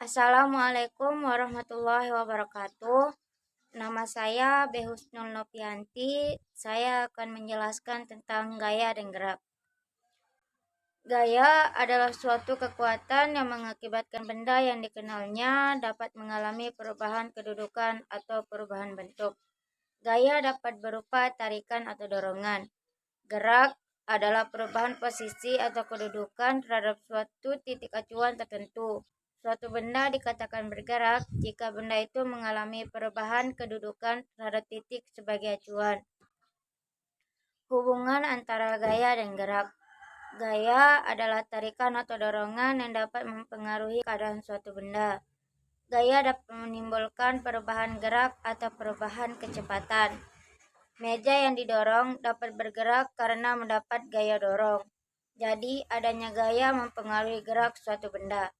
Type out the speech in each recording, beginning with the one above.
Assalamualaikum warahmatullahi wabarakatuh. Nama saya Behusnul Nopianti. Saya akan menjelaskan tentang gaya dan gerak. Gaya adalah suatu kekuatan yang mengakibatkan benda yang dikenalnya dapat mengalami perubahan kedudukan atau perubahan bentuk. Gaya dapat berupa tarikan atau dorongan. Gerak adalah perubahan posisi atau kedudukan terhadap suatu titik acuan tertentu. Suatu benda dikatakan bergerak jika benda itu mengalami perubahan kedudukan terhadap titik sebagai acuan. Hubungan antara gaya dan gerak. Gaya adalah tarikan atau dorongan yang dapat mempengaruhi keadaan suatu benda. Gaya dapat menimbulkan perubahan gerak atau perubahan kecepatan. Meja yang didorong dapat bergerak karena mendapat gaya dorong. Jadi, adanya gaya mempengaruhi gerak suatu benda.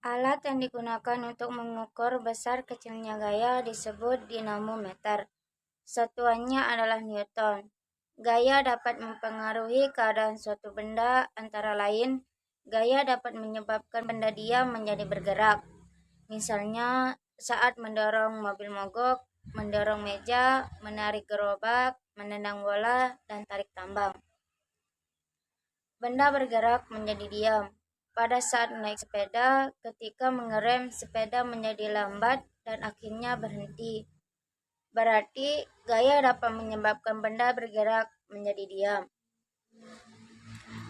Alat yang digunakan untuk mengukur besar kecilnya gaya disebut dinamometer. Satuannya adalah Newton. Gaya dapat mempengaruhi keadaan suatu benda, antara lain, gaya dapat menyebabkan benda diam menjadi bergerak. Misalnya, saat mendorong mobil mogok, mendorong meja, menarik gerobak, menendang bola, dan tarik tambang. Benda bergerak menjadi diam. Pada saat naik sepeda, ketika mengerem, sepeda menjadi lambat dan akhirnya berhenti. Berarti, gaya dapat menyebabkan benda bergerak menjadi diam.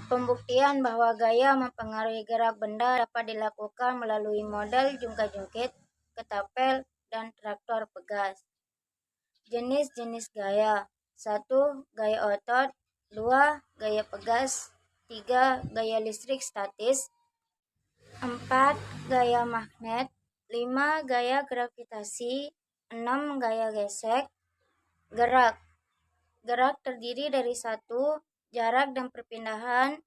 Pembuktian bahwa gaya mempengaruhi gerak benda dapat dilakukan melalui model jungkat-jungkit, ketapel, dan traktor pegas. Jenis-jenis gaya. 1. Gaya otot. 2. Gaya pegas. 3. Gaya listrik statis. 4. Gaya magnet. 5. Gaya gravitasi. 6. Gaya gesek. Gerak. Gerak terdiri dari 1. Jarak dan perpindahan.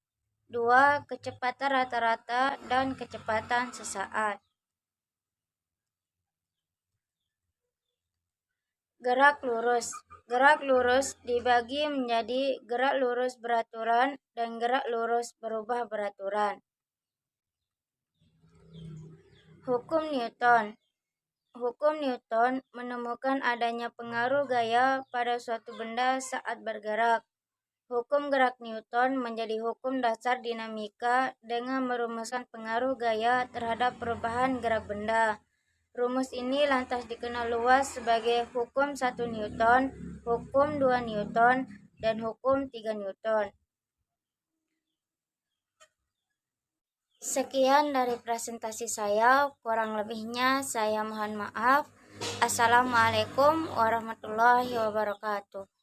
2. Kecepatan rata-rata dan kecepatan sesaat. Gerak lurus. Gerak lurus dibagi menjadi gerak lurus beraturan dan gerak lurus berubah beraturan. Hukum Newton. Hukum Newton menemukan adanya pengaruh gaya pada suatu benda saat bergerak. Hukum gerak Newton menjadi hukum dasar dinamika dengan merumuskan pengaruh gaya terhadap perubahan gerak benda. Rumus ini lantas dikenal luas sebagai hukum 1 Newton, hukum 2 Newton, dan hukum 3 Newton. Sekian dari presentasi saya, kurang lebihnya saya mohon maaf. Assalamualaikum warahmatullahi wabarakatuh.